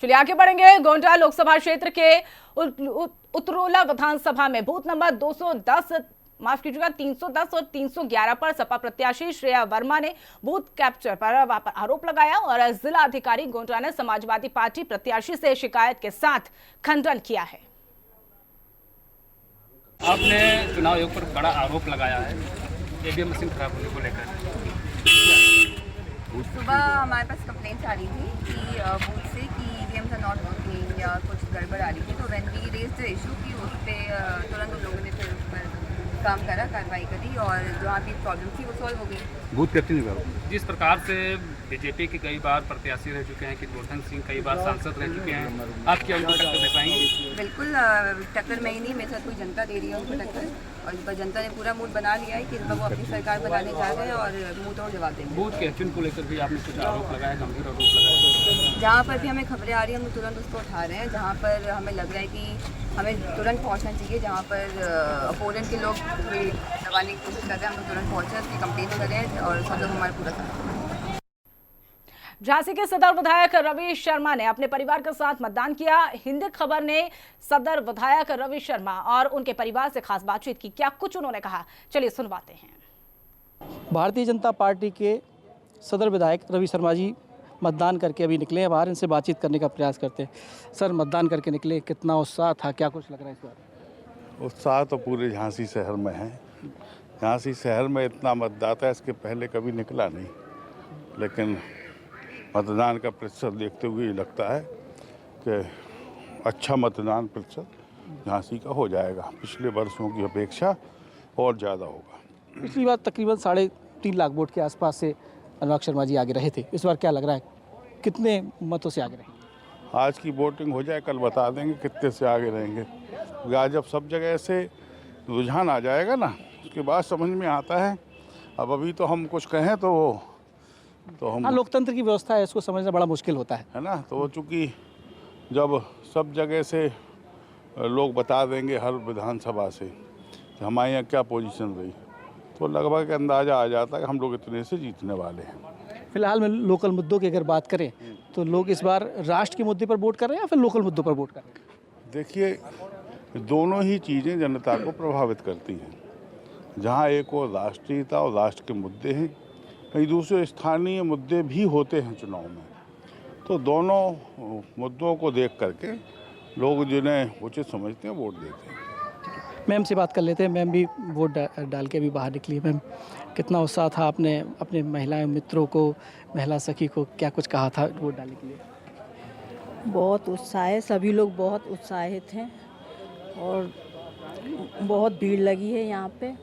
चलिए आगे बढ़ेंगे। गोंडा लोकसभा क्षेत्र के उतरोला विधानसभा में बूथ नंबर 210 माफ कीजिएगा 310 और 311 पर सपा प्रत्याशी श्रेया वर्मा ने बूथ कैप्चर पर आरोप लगाया और जिला अधिकारी गोंडा ने समाजवादी पार्टी प्रत्याशी से शिकायत के साथ खंडन किया है। आपने चुनाव आयोग पर बड़ा आरोप लगाया है ईवीएम मशीन खराब होने को लेकर। सुबह हमारे पास कंप्लेंट्स आ रही थी कि बूथ से कि ईवीएम्स आर नॉट वर्किंग या कुछ गड़बड़ आ रही थी, तो when we raised the issue कि उस पर तुरंत उन लोगों ने फिर उस पर काम करा, कार्रवाई करी और जहाँ भी प्रॉब्लम थी वो सॉल्व हो गई। बूथ कैप्चरिंग जिस प्रकार से बीजेपी के कई बार प्रत्याशी रह चुके हैं कि गोवर्धन सिंह कई बार सांसद रह चुके हैं, आप क्या उनको टक्कर दे पाएंगे? बिल्कुल टक्कर मैं ही नहीं, मेरे साथ पूरी जनता दे रही है उनको टक्कर, और इस बार जनता ने पूरा मूड बना लिया है कि इस बार वो अपनी सरकार बनाने जा रहे हैं और मुंह तोड़ जवाब देंगे। बूथ कैप्चरिंग को लेकर भी आपने कुछ आरोप लगाया, गंभीर आरोप लगाया। जहाँ पर भी हमें खबरें आ रही हैं हम तुरंत उसको उठा रहे हैं, जहाँ पर हमें लग रहा है कि हमें तुरंत पहुँचना चाहिए, जहाँ पर अपोनेंट के लोग दबाने की कोशिश कर रहे हैं हम तुरंत पहुँचे, उसकी कंप्लेंट करें और सब लोग हमारा पूरा साथ। झांसी के सदर विधायक रवि शर्मा ने अपने परिवार के साथ मतदान किया। हिंदी खबर ने सदर विधायक रवि शर्मा और उनके परिवार से खास बातचीत की। क्या कुछ उन्होंने कहा, चलिए सुनवाते हैं। भारतीय जनता पार्टी के सदर विधायक रवि शर्मा जी मतदान करके अभी निकले हैं बाहर, इनसे बातचीत करने का प्रयास करते हैं। सर, मतदान करके निकले, कितना उत्साह था, क्या कुछ लग रहा है इस बार? उत्साह तो पूरे झांसी शहर में है। झांसी शहर में इतना मतदाता इसके पहले कभी निकला नहीं, लेकिन मतदान का प्रतिशत देखते हुए लगता है कि अच्छा मतदान प्रतिशत झांसी का हो जाएगा, पिछले वर्षों की अपेक्षा और ज़्यादा होगा। पिछली बार तकरीबन 3.5 लाख वोट के आसपास से अनुराग शर्मा जी आगे रहे थे, इस बार क्या लग रहा है, कितने मतों से आगे रहेंगे? आज की वोटिंग हो जाए, कल बता देंगे कितने से आगे रहेंगे। आज जब सब जगह ऐसे रुझान आ जाएगा ना, उसके बाद समझ में आता है। अब अभी तो हम कुछ कहें तो हम लोकतंत्र की व्यवस्था है, इसको समझना बड़ा मुश्किल होता है ना। तो चूँकि जब सब जगह से लोग बता देंगे हर विधानसभा से कि हमारे यहाँ क्या पोजीशन रही, तो लगभग अंदाज़ा आ जाता है कि हम लोग इतने से जीतने वाले हैं। फिलहाल में लोकल मुद्दों की अगर बात करें तो लोग इस बार राष्ट्र के मुद्दे पर वोट कर रहे हैं या फिर लोकल मुद्दों पर वोट कर रहे हैं? देखिए, दोनों ही चीज़ें जनता को प्रभावित करती हैं। जहाँ एक और राष्ट्रीयता और राष्ट्र के मुद्दे हैं, कहीं दूसरे स्थानीय मुद्दे भी होते हैं चुनाव में, तो दोनों मुद्दों को देख करके लोग जिन्हें उचित समझते हैं वोट देते हैं। मैम से बात कर लेते हैं। मैम भी वोट डाल के अभी बाहर निकली। मैम, कितना उत्साह था, आपने अपने महिला मित्रों को, महिला सखी को क्या कुछ कहा था वोट डालने के लिए? बहुत उत्साह है, सभी लोग बहुत उत्साहित हैं और बहुत भीड़ लगी है यहाँ पे।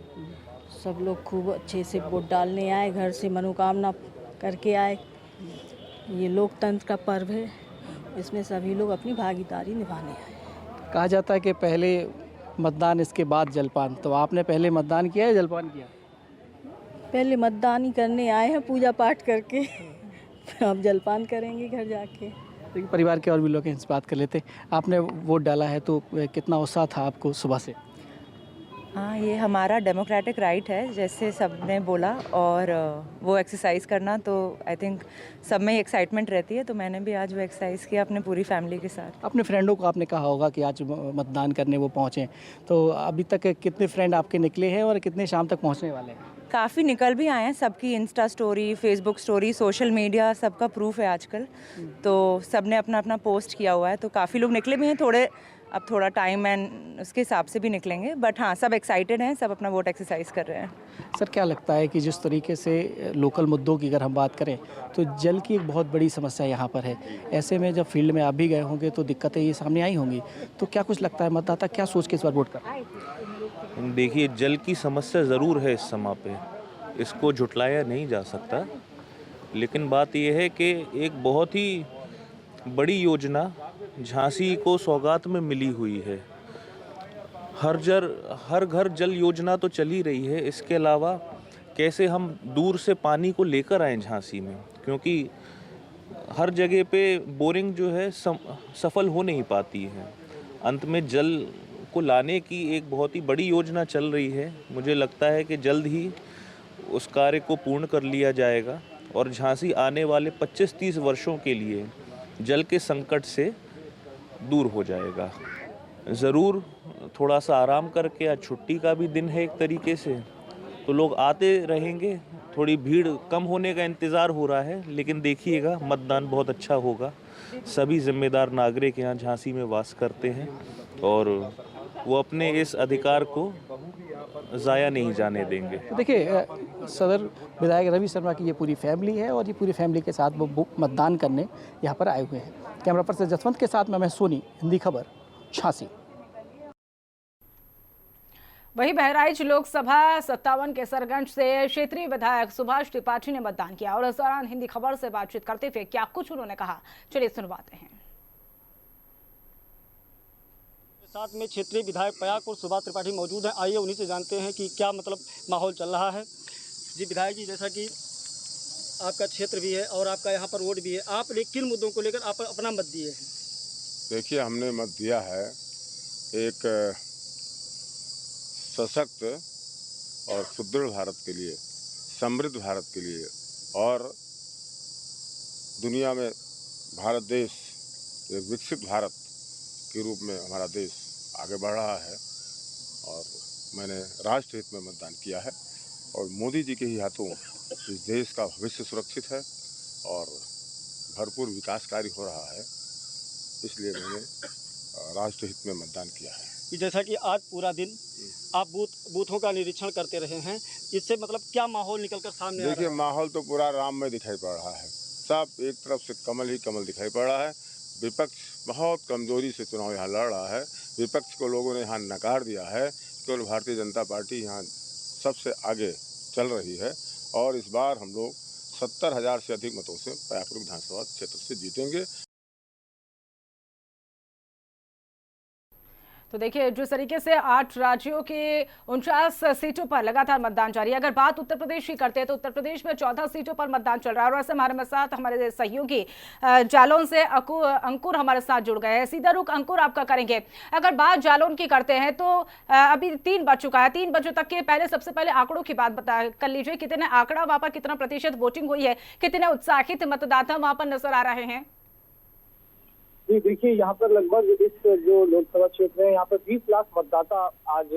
सब लोग खूब अच्छे से वोट डालने आए, घर से मनोकामना करके आए। ये लोकतंत्र का पर्व है, इसमें सभी लोग अपनी भागीदारी निभाने आए। कहा जाता है कि पहले मतदान, इसके बाद जलपान, तो आपने पहले मतदान किया या जलपान किया? पहले मतदान ही करने आए हैं पूजा पाठ करके, अब जलपान करेंगे घर जाके। लेकिन परिवार के और भी लोग हैं, इनसे बात कर लेते हैं। आपने वोट डाला है तो कितना उत्साह था आपको सुबह से? हाँ, ये हमारा डेमोक्रेटिक राइट है, जैसे सब ने बोला, और वो एक्सरसाइज करना, तो आई थिंक सब में एक्साइटमेंट रहती है, तो मैंने भी आज वो एक्सरसाइज किया अपने पूरी फैमिली के साथ। अपने फ्रेंडों को आपने कहा होगा कि आज मतदान करने वो पहुँचे, तो अभी तक कितने फ्रेंड आपके निकले हैं और कितने शाम तक पहुँचने वाले हैं? काफ़ी निकल भी आए हैं, सबकी Insta story, Facebook story, social media, सबका प्रूफ है आजकल, तो सब ने अपना अपना पोस्ट किया हुआ है, तो काफ़ी लोग निकले भी हैं। अब थोड़ा टाइम एंड उसके हिसाब से भी निकलेंगे, बट हाँ, सब एक्साइटेड हैं, सब अपना वोट एक्सरसाइज कर रहे हैं। सर, क्या लगता है कि जिस तरीके से लोकल मुद्दों की अगर हम बात करें तो जल की एक बहुत बड़ी समस्या यहाँ पर है, ऐसे में जब फील्ड में आप भी गए होंगे तो दिक्कतें ये सामने आई होंगी, तो क्या कुछ लगता है मतदाता क्या सोच के इस बार वोट कर रहे हैं? देखिए, जल की समस्या ज़रूर है इस समय पे, इसको झुटलाया नहीं जा सकता, लेकिन बात यह है कि एक बहुत ही बड़ी योजना झांसी को सौगात में मिली हुई है। हर घर जल योजना तो चल ही रही है, इसके अलावा कैसे हम दूर से पानी को लेकर आएँ झांसी में, क्योंकि हर जगह पे बोरिंग जो है सफल हो नहीं पाती है। अंत में जल को लाने की एक बहुत ही बड़ी योजना चल रही है। मुझे लगता है कि जल्द ही उस कार्य को पूर्ण कर लिया जाएगा और झांसी आने वाले 25-30 वर्षों के लिए जल के संकट से दूर हो जाएगा। ज़रूर थोड़ा सा आराम करके, आज छुट्टी का भी दिन है एक तरीके से, तो लोग आते रहेंगे। थोड़ी भीड़ कम होने का इंतज़ार हो रहा है, लेकिन देखिएगा मतदान बहुत अच्छा होगा। सभी जिम्मेदार नागरिक यहाँ झांसी में वास करते हैं और वो अपने इस अधिकार को ज़ाया नहीं जाने देंगे। तो देखिए, सदर विधायक रवि शर्मा की ये पूरी फैमिली है और ये पूरी फैमिली के साथ वो मतदान करने यहाँ पर आए हुए हैं। कैमरा पर्सन जसवंत के साथ मैं सोनी, हिंदी खबर, झांसी। वहीं बहराइच लोकसभा 57 केसरगंज से क्षेत्रीय विधायक सुभाष त्रिपाठी ने मतदान किया और इस दौरान हिंदी खबर से बातचीत करते हुए क्या कुछ उन्होंने कहा, चलिए सुनवाते हैं। साथ में क्षेत्रीय विधायक प्रयाग और सुभाष त्रिपाठी मौजूद हैं। आइए उन्हीं से जानते हैं कि क्या माहौल चल रहा है। जी विधायक जी, जैसा कि आपका क्षेत्र भी है और आपका यहाँ पर वोट भी है, आप किन मुद्दों को लेकर आप अपना मत दिए हैं? देखिए, हमने मत दिया है एक सशक्त और सुदृढ़ भारत के लिए, समृद्ध भारत के लिए, और दुनिया में भारत देश एक विकसित भारत के रूप में हमारा देश आगे बढ़ रहा है। और मैंने राष्ट्र हित में मतदान किया है और मोदी जी के ही हाथों इस देश का भविष्य सुरक्षित है और भरपूर विकास कार्य हो रहा है, इसलिए मैंने राष्ट्र हित में मतदान किया है। जैसा कि आज पूरा दिन आप बूथों का निरीक्षण करते रहे हैं, इससे क्या माहौल निकलकर सामने आ रहा है? देखिए, माहौल तो पूरा राममय दिखाई पड़ रहा है। सब एक तरफ से कमल ही कमल दिखाई पड़ रहा है। विपक्ष बहुत कमजोरी से चुनाव यहाँ लड़ रहा है। विपक्ष को लोगों ने यहाँ नकार दिया है। केवल भारतीय जनता पार्टी यहाँ सबसे आगे चल रही है और इस बार हम लोग 70,000 से अधिक मतों से प्रयागपुर विधानसभा क्षेत्र से जीतेंगे। तो देखिए, जिस तरीके से 8 राज्यों के 49 सीटों पर लगातार मतदान जारी है। अगर बात उत्तर प्रदेश की करते हैं तो उत्तर प्रदेश में 14 सीटों पर मतदान चल रहा है और ऐसे हमारे साथ हमारे सहयोगी जालौन से अंकुर हमारे साथ जुड़ गए हैं। सीधा रुख अंकुर आपका करेंगे। अगर बात जालौन की करते हैं तो अभी 3 बज चुका है। 3 बजे तक के पहले सबसे पहले आंकड़ों की बात कर लीजिए। कितने आंकड़ा वहां पर, कितना प्रतिशत वोटिंग हुई है, कितने उत्साहित मतदाता वहां पर नजर आ रहे हैं? जी देखिए, यहाँ पर लगभग इस जो लोकसभा क्षेत्र है यहाँ पर 20 लाख मतदाता आज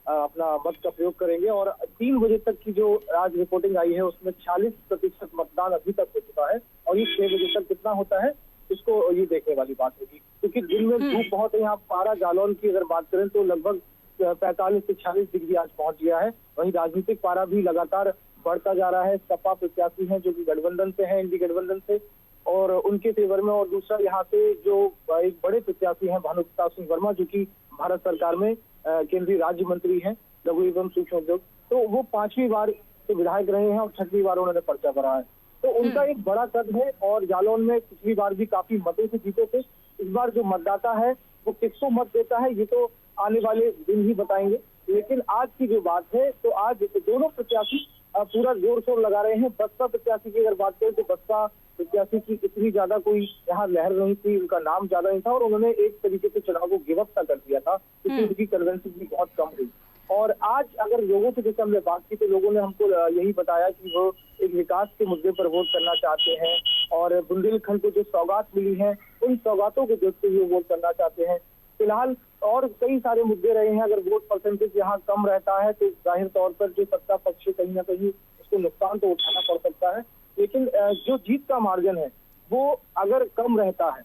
अपना मत का प्रयोग करेंगे और 3 बजे तक की जो आज रिपोर्टिंग आई है उसमें 46% मतदान अभी तक हो चुका है और ये 6 बजे तक कितना होता है इसको ये देखने वाली बात होगी, क्योंकि दिन में धूप बहुत है। यहाँ पारा जालौन की अगर बात करें तो लगभग 45 से 46 डिग्री आज पहुंच गया है। वहीं राजनीतिक पारा भी लगातार बढ़ता जा रहा है। सपा प्रत्याशी हैं जो कि गठबंधन से हैं, इंडी गठबंधन से, और उनके फेवर में। और दूसरा यहाँ से जो एक बड़े प्रत्याशी हैं भानुप्रताप सिंह वर्मा, जो कि भारत सरकार में केंद्रीय राज्य मंत्री हैं लघु एवं सूक्ष्म उद्योग, तो वो 5वीं बार से विधायक रहे हैं और 6वीं बार उन्होंने पर्चा भरा है। तो उनका एक बड़ा कद है और जालौन में पिछली बार भी काफी मतों से जीते थे। इस बार जो मतदाता है वो किसको मत देता है ये तो आने वाले दिन ही बताएंगे। लेकिन आज की जो बात है तो आज दोनों प्रत्याशी पूरा जोर शोर लगा रहे हैं। बसपा प्रत्याशी की अगर बात करें तो बसपा प्रत्याशी की इतनी ज्यादा कोई यहाँ लहर नहीं थी, उनका नाम ज्यादा नहीं था और उन्होंने एक तरीके से चुनाव को गिव अप कर दिया था, क्योंकि उनकी कन्वेंशन भी बहुत कम हुई। और आज अगर लोगों से जैसे हमने बात की तो लोगों ने हमको यही बताया कि वो एक विकास के मुद्दे पर वोट करना चाहते हैं और बुंदेलखंड को जो सौगात मिली है उन सौगातों को देखते हुए वोट करना चाहते हैं। फिलहाल और कई सारे मुद्दे रहे हैं। अगर वोट परसेंटेज यहाँ कम रहता है तो जाहिर तौर पर जो सत्ता पक्ष है कहीं ना कहीं उसको नुकसान तो उठाना पड़ सकता है, लेकिन जो जीत का मार्जिन है वो अगर कम रहता है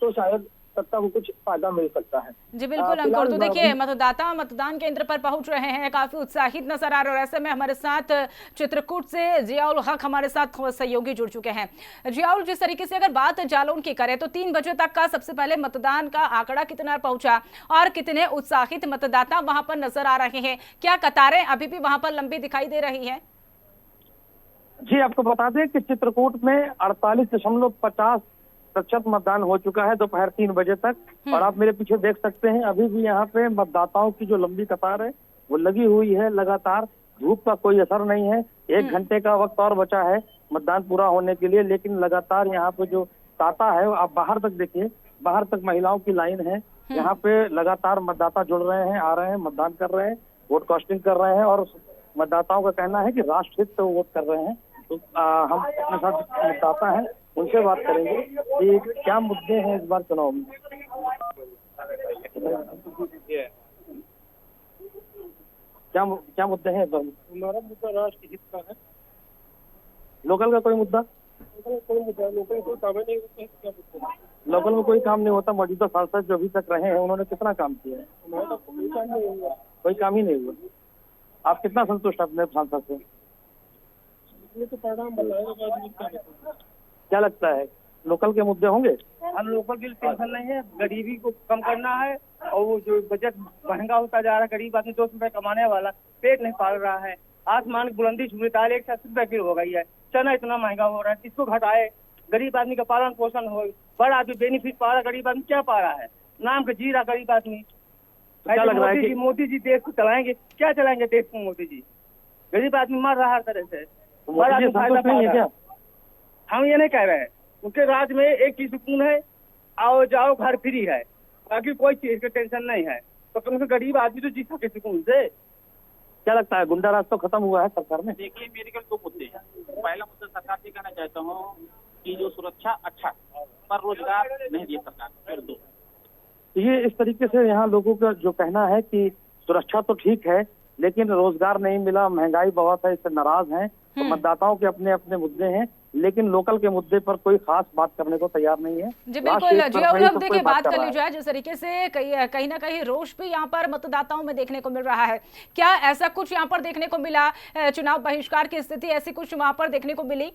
तो शायद सत्ता को कुछ फायदा मिल सकता है। जी बिल्कुल अंकुर, तो देखिए मतदाता मतदान केंद्र पर पहुंच रहे हैं, काफी उत्साहित नजर आ रहे हैं और ऐसे में हमारे साथ चित्रकूट से जियाउल हक हमारे साथ सहयोगी जुड़ चुके हैं। जियाउल, जिस तरीके से अगर बात जालौन की करें तो 3 बजे तक का सबसे पहले मतदान का आंकड़ा कितना पहुंचा और कितने उत्साहित मतदाता वहां पर नजर आ रहे हैं? क्या कतारें अभी भी वहां पर लंबी दिखाई दे रही है? जी आपको बता दें कि चित्रकूट में 48.50% मतदान हो चुका है दोपहर 3 बजे तक। और आप मेरे पीछे देख सकते हैं अभी भी यहाँ पे मतदाताओं की जो लंबी कतार है वो लगी हुई है लगातार। धूप का कोई असर नहीं है। 1 घंटे का वक्त और बचा है मतदान पूरा होने के लिए, लेकिन लगातार यहाँ पे जो तांता है आप बाहर तक देखिए, बाहर तक महिलाओं की लाइन है। यहाँ पे लगातार मतदाता जुड़ रहे हैं, आ रहे हैं, मतदान कर रहे हैं, वोट कास्टिंग कर रहे हैं और मतदाताओं का कहना है कि राष्ट्रहित पे वोट कर रहे हैं। तो हम अपने साथ मतदाता हैं उनसे बात करेंगे कि क्या मुद्दे हैं इस बार चुनाव में। क्या मुद्दे हैं इस बार? हमारा मुद्दा राष्ट्र हित का है। लोकल का कोई मुद्दा? कोई मुद्दा लोकल कोई काम नहीं होता है, क्या मुद्दा? लोकल में कोई काम नहीं होता। मौजूदा सांसद जो अभी तक रहे हैं उन्होंने कितना काम किया है? हमारा कोई काम नहीं हुआ। कोई काम ही नहीं हुआ। आप कितना संतुष्ट अपने सांसद से? ये तो परिणाम बताएगा बाद में क्या होगा। क्या लगता है लोकल के मुद्दे होंगे? हम लोकल की टेंशन नहीं है, गरीबी को कम करना है। और वो जो बजट महंगा होता जा रहा है, गरीब आदमी 200 रुपए कमाने वाला पेट नहीं पाल रहा है। आसमान की बुलंदी छूने दाल 180 रुपए किलो हो गई है। चना इतना महंगा हो रहा है, इसको घटाए, गरीब आदमी का पालन पोषण हो। बड़ा आदमी बेनिफिट पा रहा, गरीब आदमी क्या पा रहा है? नाम का जी रहा गरीब आदमी। क्या लग रहा है कि मोदी जी देश को चलाएंगे? क्या चलाएंगे देश को मोदी जी? गरीब आदमी मर रहा हर तरह से। बड़ा आदमी फायदा पा रहा है। हम ये नहीं कह रहे हैं, उनके राज्य में एक चीज सुकून है, आओ जाओ घर फ्री है, बाकी कोई चीज का टेंशन नहीं है। तो कम से कम गरीब आदमी तो जी सके सुकून से। क्या लगता है गुंडा राज तो खत्म हुआ है सरकार में? देखिए, मेरे के 2 मुद्दे हैं। पहला मुद्दा सरकार से कहना चाहता हूँ कि जो सुरक्षा अच्छा पर रोजगार नहीं दिया सरकार। फिर 2 ये इस तरीके से यहाँ लोगों का जो कहना है कि सुरक्षा तो ठीक है लेकिन रोजगार नहीं मिला, महंगाई बहुत है, इससे नाराज हैं। तो मतदाताओं के अपने अपने मुद्दे हैं लेकिन लोकल के मुद्दे पर कोई खास बात करने को तैयार नहीं है। जी बिल्कुल जी, अब देखिए बात कर ली जाए जिस तरीके से कहीं ना कहीं रोष भी यहाँ पर मतदाताओं में देखने को मिल रहा है। क्या ऐसा कुछ यहाँ पर देखने को मिला? चुनाव बहिष्कार की स्थिति ऐसी कुछ वहाँ पर देखने को मिली?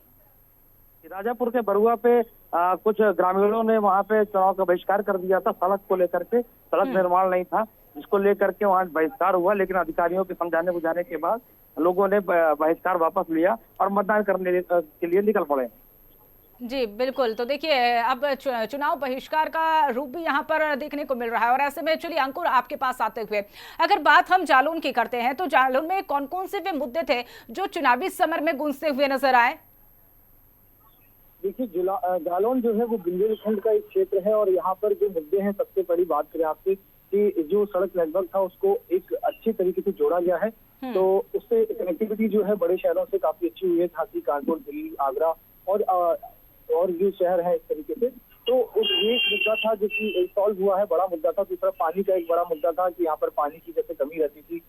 राजापुर के बरुआ पे कुछ ग्रामीणों ने वहाँ पे चुनाव का बहिष्कार कर दिया था सड़क को लेकर के। सड़क निर्माण नहीं था जिसको लेकर के वहाँ बहिष्कार हुआ, लेकिन अधिकारियों के समझाने बुझाने के बाद लोगों ने बहिष्कार वापस लिया और मतदान करने के लिए निकल पड़े। जी बिल्कुल, तो देखिए अब चुनाव बहिष्कार का रूप भी यहाँ पर देखने को मिल रहा है। और ऐसे में चलिए अंकुर आपके पास आते हुए अगर बात हम जालौन की करते हैं तो जालौन में कौन कौन से वे मुद्दे थे जो चुनावी समर में गूंजते हुए नजर आए? देखिए जालौन जो है वो बुंदेलखंड का एक क्षेत्र है और यहाँ पर जो मुद्दे हैं सबसे बड़ी बात करें आपसे कि जो सड़क नेटवर्क था उसको एक अच्छे तरीके से जोड़ा गया है। तो उससे कनेक्टिविटी जो है बड़े शहरों से काफी अच्छी हुई है, झांसी, कानपुर, दिल्ली, आगरा और जो शहर है इस तरीके से। तो ये मुद्दा था जो कि सॉल्व हुआ है, बड़ा मुद्दा था। दूसरा पानी का एक बड़ा मुद्दा था कि यहाँ पर पानी की जैसे कमी रहती थी,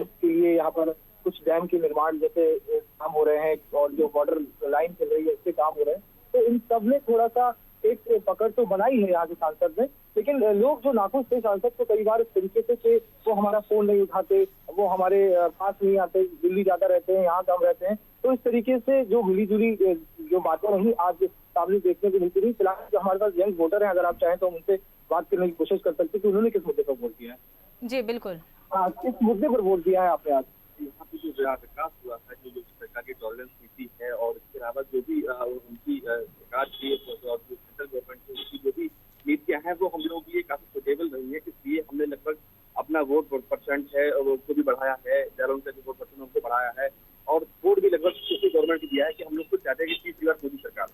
उसके लिए यहाँ पर कुछ डैम के निर्माण जैसे काम हो रहे हैं और जो बॉर्डर लाइन चल रही है उससे काम हो रहे हैं। तो इन सब ने थोड़ा सा एक पकड़ तो बनाई है यहाँ के सांसद ने, लेकिन लोग जो नाखुश थे सांसद को कई बार इस तरीके से कि वो हमारा फोन नहीं उठाते, वो हमारे पास नहीं आते, दिल्ली ज्यादा रहते हैं, यहाँ कम रहते हैं। तो इस तरीके से जो मिली जुली जो बातें रही आज सामने देखने को मिलती रही। फिलहाल जो हमारे पास यंग वोटर है, अगर आप चाहें तो उनसे बात करने की कोशिश कर सकते हैं कि उन्होंने किस मुद्दे पर वोट दिया है। जी बिल्कुल, किस मुद्दे पर वोट दिया है आपने आज? यहाँ पे जो विकास हुआ है, जो सरकार की टॉलरेंस नीति है और इसके अलावा जो भी उनकी सरकार की और सेंट्रल गवर्नमेंट की उनकी जो भी नीतियाँ हैं वो हम लोग ये काफी सुटेबल रही है। इसलिए हमने लगभग अपना वोट परसेंट है और उसको भी बढ़ाया है, जालौन का जो वोट परसेंट उनको बढ़ाया है और वोट भी लगभग उसी गवर्नमेंट को दिया है कि हम लोग को चाहते हैं कि 30 बार मोदी सरकार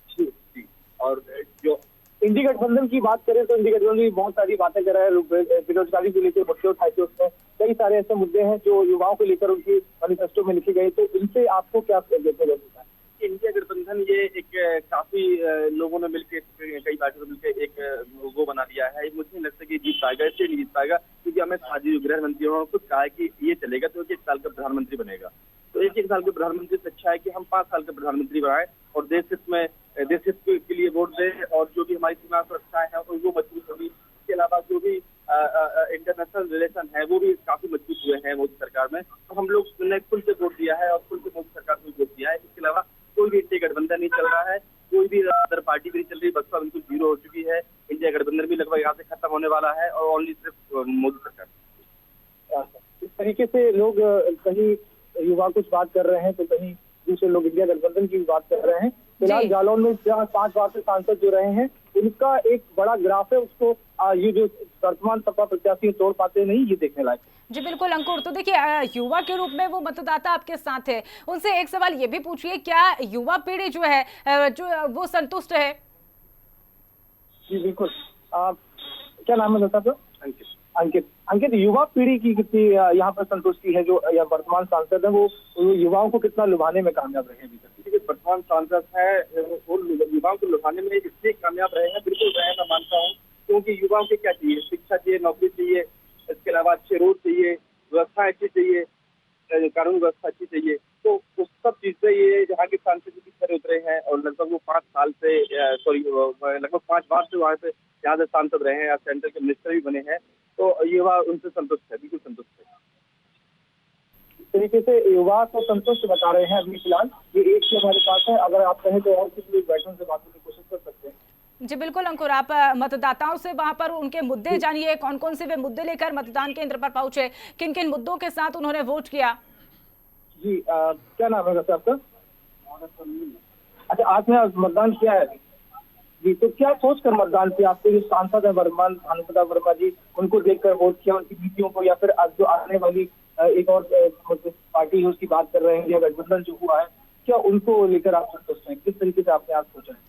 जी। और जो इंडी गठबंधन की बात करें तो इंडी गठबंधन भी बहुत सारी बातें कर रहा है, बेरोजगारी को लेकर मुद्दे उठाए थे उसमें। कई सारे ऐसे मुद्दे हैं जो युवाओं को लेकर उनकी मैनिफेस्टो में लिखे गए। तो इनसे आपको क्या देखने को मिलता है? इंडिया गठबंधन ये एक काफी लोगों ने मिलकर कई पार्टियों ने मिलकर एक वो बना दिया है। मुझे नहीं लगता कि जीत पाएगा, इसलिए नहीं जीत पाएगा क्योंकि अमित शाह जी गृह मंत्री उन्होंने खुद कहा है कि ये चलेगा तो 1 साल का प्रधानमंत्री बनेगा। तो 1 साल के प्रधानमंत्री से अच्छा है कि हम 5 साल के प्रधानमंत्री बनाए और देश हित के लिए वोट दें और जो भी हमारी सीमा सुरक्षाएं हैं वो मजबूत होगी। इसके अलावा जो भी इंटरनेशनल रिलेशन है वो भी काफी मजबूत हुए हैं मोदी सरकार में। तो हम लोग ने खुल से वोट दिया है और खुल से मोदी सरकार को वोट दिया है। इसके अलावा कोई भी इंडिया गठबंधन नहीं चल रहा है, कोई भी अदर पार्टी भी नहीं चल रही, बसपा बिल्कुल 0 हो चुकी है। इंडिया गठबंधन भी लगभग यहाँ से खत्म होने वाला है और ओनली सिर्फ मोदी सरकार। इस तरीके से लोग कहीं युवा कुछ बात कर रहे हैं तो कहीं दूसरे लोग इंडिया गठबंधन की भी बात कर रहे हैं। फिलहाल जालौन में 5 बार से सांसद जो रहे हैं उनका एक बड़ा ग्राफ है, उसको ये जो वर्तमान सपा प्रत्याशी तोड़ पाते नहीं, ये देखने लायक। जी बिल्कुल अंकुर, तो देखिए युवा के रूप में वो मतदाता आपके साथ है, उनसे एक सवाल ये भी पूछिए, क्या युवा पीढ़ी जो है जो वो संतुष्ट है? जी बिल्कुल। क्या नाम है बता दो? अंकित, युवा पीढ़ी की कितनी यहाँ पर संतुष्टि है, जो या वर्तमान सांसद है वो युवाओं को कितना लुभाने में कामयाब रहे हैं अभी तक? देखिए, वर्तमान सांसद है वो युवाओं को लुभाने में इसलिए कामयाब रहे हैं, बिल्कुल रहे मैं मानता हूँ, क्योंकि युवाओं को क्या चाहिए? शिक्षा चाहिए, नौकरी चाहिए, इसके अलावा अच्छे रोड चाहिए, व्यवस्था अच्छी चाहिए, कानून व्यवस्था अच्छी चाहिए। तो उस सब चीज से ये यहाँ के सांसद भी खड़े उतरे हैं और लगभग वो 5 साल से लगभग 5 बार से वहाँ से यहाँ से सांसद रहे हैं, सेंटर के मिनिस्टर भी बने हैं, तो युवा उनसे संतुष्ट है, बिल्कुल संतुष्ट है। इस तरीके से युवा तो संतुष्ट बता रहे हैं अभी फिलहाल। ये एक से हमारे पास है, अगर आप कहें तो और किसी बैठक से बात करने की कोशिश कर सकते हैं। जी बिल्कुल अंकुर, आप मतदाताओं से वहां पर उनके मुद्दे जानिए, कौन कौन से वे मुद्दे लेकर मतदान केंद्र पर पहुंचे, किन किन मुद्दों के साथ उन्होंने वोट किया। जी क्या नाम है वैसे आपका? अच्छा, आपने मतदान किया है जी, तो क्या सोच कर मतदान किया? आपके जो सांसद है भानुप्रताप वर्मा जी, उनको देखकर वोट किया, उनकी नीतियों को, या फिर आज जो आने वाली एक और पार्टी है उसकी बात कर रहे हैं, या गठबंधन जो हुआ है, क्या उनको लेकर आप संतुष्ट हैं? किस तरीके से आपने आज सोचा है?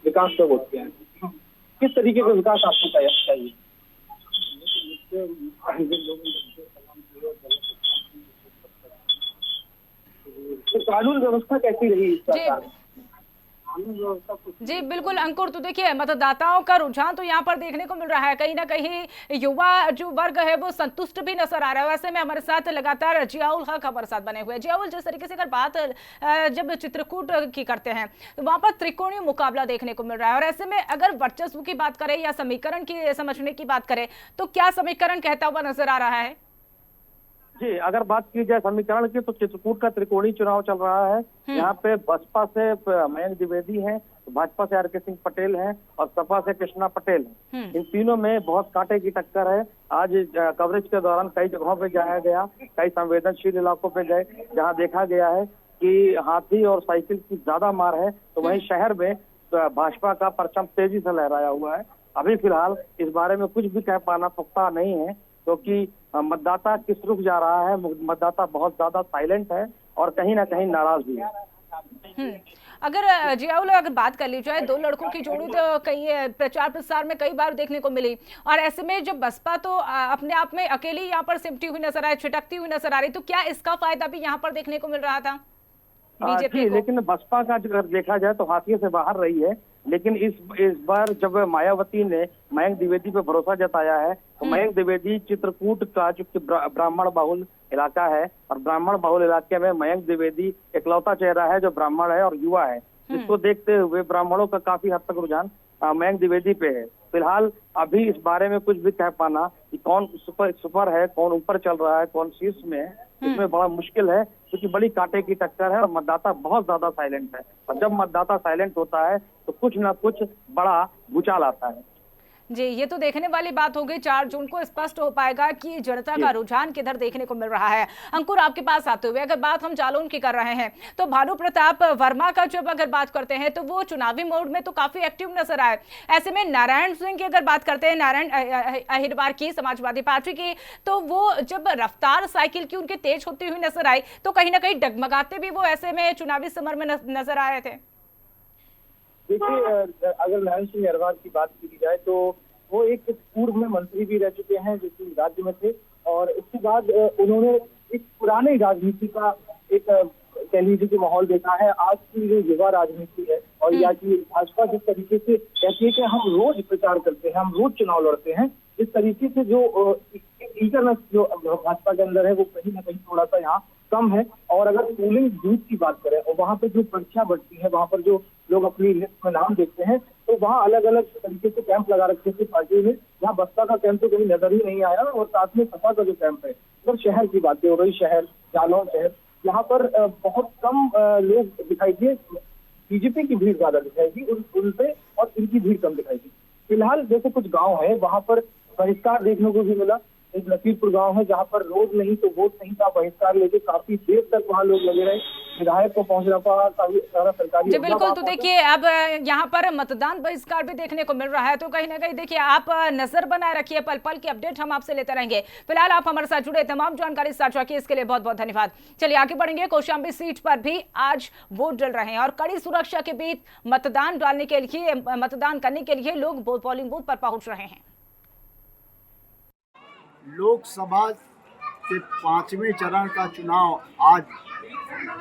विकास का वोट किया है, किस तरीके का विकास आपको चाहिए? तो कानून व्यवस्था कैसी रही इस सरकार? जी बिल्कुल अंकुर, तो देखिए मतदाताओं का रुझान तो यहाँ पर देखने को मिल रहा है, कहीं ना कहीं युवा जो वर्ग है वो संतुष्ट भी नजर आ रहा है। वैसे में हमारे साथ लगातार जियाउल हक हमारे साथ बने हुए हैं। जियाउल, जिस तरीके से अगर बात जब चित्रकूट की करते हैं तो वहां पर त्रिकोणीय मुकाबला देखने को मिल रहा है, और ऐसे में अगर वर्चस्व की बात करें या समीकरण की समझने की बात करें तो क्या समीकरण कहता हुआ नजर आ रहा है? जी, अगर बात की जाए समीकरण की तो चित्रकूट का त्रिकोणीय चुनाव चल रहा है। यहाँ पे बसपा से मयंक द्विवेदी हैं, भाजपा से आर.के. सिंह पटेल हैं और सपा से कृष्णा पटेल हैं। इन तीनों में बहुत कांटे की टक्कर है। आज कवरेज के दौरान कई जगहों पे जाया गया, कई संवेदनशील इलाकों पे गए जहाँ देखा गया है कि हाथी और साइकिल की ज्यादा मार है, तो वहीं शहर में भाजपा का परचम तेजी से लहराया हुआ है। अभी फिलहाल इस बारे में कुछ भी कह पाना पुख्ता नहीं है, क्योंकि मतदाता किस रुख जा रहा है, मतदाता बहुत ज्यादा साइलेंट है और कहीं ना कहीं नाराज भी है। अगर जियाउल अगर बात कर ली जाए, दो लड़कों की जोड़ी तो कई प्रचार प्रसार में कई बार देखने को मिली, और ऐसे में जब बसपा तो अपने आप में अकेली यहाँ पर सिमटी हुई नजर आई, छिटकती हुई नजर आ रही, तो क्या इसका फायदा भी यहाँ पर देखने को मिल रहा था बीजेपी को? लेकिन बसपा का अगर देखा जाए तो हाथियों से बाहर रही है, लेकिन इस बार जब मायावती ने मयंक द्विवेदी पे भरोसा जताया है तो मयंक द्विवेदी चित्रकूट का जो ब्राह्मण बहुल इलाका है, और ब्राह्मण बहुल इलाके में मयंक द्विवेदी इकलौता चेहरा है जो ब्राह्मण है और युवा है, जिसको देखते हुए ब्राह्मणों का काफी हद तक रुझान मयंक द्विवेदी पे है। फिलहाल अभी इस बारे में कुछ भी कह पाना कि कौन सुपर है, कौन ऊपर चल रहा है, कौन शीर्ष में है, इसमें बड़ा मुश्किल है, क्योंकि बड़ी कांटे की टक्कर है और मतदाता बहुत ज्यादा साइलेंट है। और जब मतदाता साइलेंट होता है तो कुछ ना कुछ बड़ा भूचाल आता है। जी, ये तो देखने वाली बात होगी, 4 जून को स्पष्ट हो पाएगा कि जनता का रुझान किधर देखने को मिल रहा है। अंकुर, आपके पास आते हुए अगर बात हम जालौन की कर रहे हैं तो भानु प्रताप वर्मा का जब अगर बात करते हैं तो वो चुनावी मोड में तो काफी एक्टिव नजर आए। ऐसे में नारायण सिंह की अगर बात करते हैं, नारायण अहिरवार की समाजवादी पार्टी की, तो वो जब रफ्तार साइकिल की उनकी तेज होती हुई नजर आई तो कहीं ना कहीं डगमगाते भी वो ऐसे में चुनावी समर में नजर आए थे। देखिए, अगर नारायण सिंह अहिरवार की बात की जाए तो वो एक पूर्व में मंत्री भी रह चुके हैं जो कि राज्य में थे, और इसके बाद उन्होंने एक पुराने राजनीति का एक कह लीजिए कि माहौल देखा है। आज की जो युवा राजनीति है और या कि भाजपा जिस तरीके से कहती है कि हम रोज प्रचार करते हैं, हम रोज चुनाव लड़ते हैं, इस तरीके से जो ईगरनेस जो भाजपा के अंदर है वो कहीं ना कहीं थोड़ा सा यहाँ कम है। और अगर पोलिंग बूथ की बात करें और वहाँ पे जो पर्चियां बढ़ती है, वहाँ पर जो लोग अपनी लिस्ट में नाम देखते हैं, तो वहाँ अलग अलग तरीके से कैंप लगा रखे थे पार्टी ने। यहाँ बसपा का कैंप तो कहीं नजर ही नहीं आया, और साथ में सपा का जो कैंप है, अगर शहर की बात है, वही शहर जालौन शहर, यहाँ पर बहुत कम लोग दिखाई दिए। बीजेपी की भीड़ ज्यादा दिखाई दी उन पे, और इनकी भीड़ कम दिखाई दी। फिलहाल जैसे कुछ गाँव है वहाँ पर बहिष्कार देखने को भी मिला। एक लखीमपुर गांव है जहां पर रोड नहीं तो वोट नहीं था, बहिष्कार लेके काफी देर तक वहां लोग लगे रहे, विधायक को पहुंचना पड़ा, सारा सरकारी। जी बिल्कुल, तो देखिए अब यहाँ पर मतदान बहिष्कार भी देखने को मिल रहा है, तो कहीं ना कहीं देखिए आप नजर बनाए रखिए, पल पल की अपडेट हम आपसे लेते रहेंगे। फिलहाल आप हमारे साथ जुड़े, तमाम जानकारी साझा की, इसके लिए बहुत बहुत धन्यवाद। चलिए आगे बढ़ेंगे। कौशाम्बी सीट पर भी आज वोट डल रहे हैं और कड़ी सुरक्षा के बीच मतदान करने के लिए लोग पोलिंग बूथ पर पहुंच रहे हैं। लोकसभा के 5वें चरण का चुनाव आज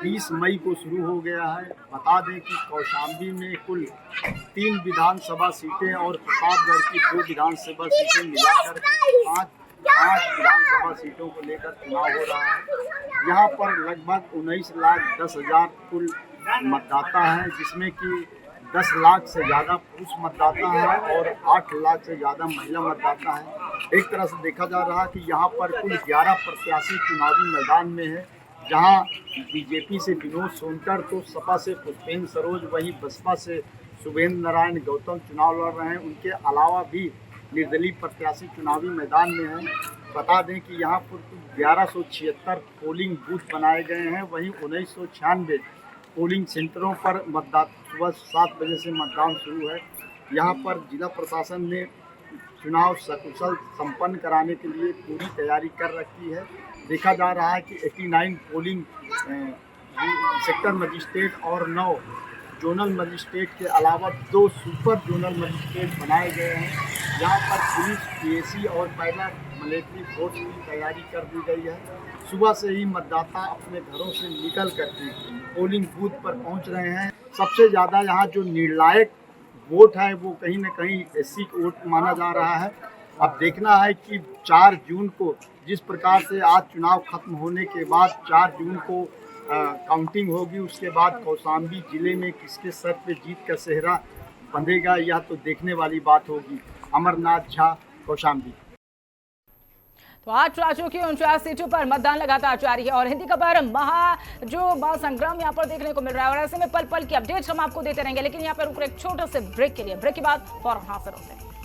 20 मई को शुरू हो गया है। बता दें कि कौशाम्बी में कुल 3 विधानसभा सीटें और प्रतापगढ़ की 2 विधानसभा सीटें मिलाकर 5 विधानसभा सीटों को लेकर चुनाव हो रहा है। यहाँ पर लगभग 19,10,000 कुल मतदाता हैं, जिसमें कि 10 लाख से ज़्यादा पुरुष मतदाता हैं और 8 लाख से ज़्यादा महिला मतदाता हैं। एक तरह से देखा जा रहा है कि यहाँ पर कुल 11 प्रत्याशी चुनावी मैदान में है, जहाँ बीजेपी से विनोद सोनकर तो सपा से पुष्पेंद्र सरोज, वहीं बसपा से शुभेंद्र नारायण गौतम चुनाव लड़ रहे हैं। उनके अलावा भी निर्दलीय प्रत्याशी चुनावी मैदान में हैं। बता दें कि यहाँ पर 1176 पोलिंग बूथ बनाए गए हैं, वहीं 1996 पोलिंग सेंटरों पर मतदान सुबह 7 बजे से मतदान शुरू है। यहाँ पर जिला प्रशासन ने चुनाव सकुशल संपन्न कराने के लिए पूरी तैयारी कर रखी है। देखा जा रहा है कि 89 पोलिंग सेक्टर मजिस्ट्रेट और 9 जोनल मजिस्ट्रेट के अलावा 2 सुपर जोनल मजिस्ट्रेट बनाए गए हैं। यहाँ पर पुलिस, पीएसी और पैरा मिलिट्री फोर्स की तैयारी कर दी गई है। सुबह से ही मतदाता अपने घरों से निकल करके पोलिंग बूथ पर पहुँच रहे हैं। सबसे ज़्यादा यहाँ जो निर्णायक वोट है वो कहीं न कहीं एससी वोट माना जा रहा है। अब देखना है कि 4 जून को जिस प्रकार से आज चुनाव खत्म होने के बाद 4 जून को काउंटिंग होगी, उसके बाद कौशाम्बी जिले में किसके सर पे जीत का सेहरा बंधेगा, यह तो देखने वाली बात होगी। अमरनाथ झा, कौशाम्बी। तो 8 राज्यों की 49 सीटों पर मतदान लगातार जारी है और हिंदी खबर महासंग्राम यहाँ पर देखने को मिल रहा है। और ऐसे में पल पल की अपडेट्स हम आपको देते रहेंगे, लेकिन यहाँ पर रुक रहे एक छोटे से ब्रेक के लिए। ब्रेक के बाद फौरन हाजिर होते हैं।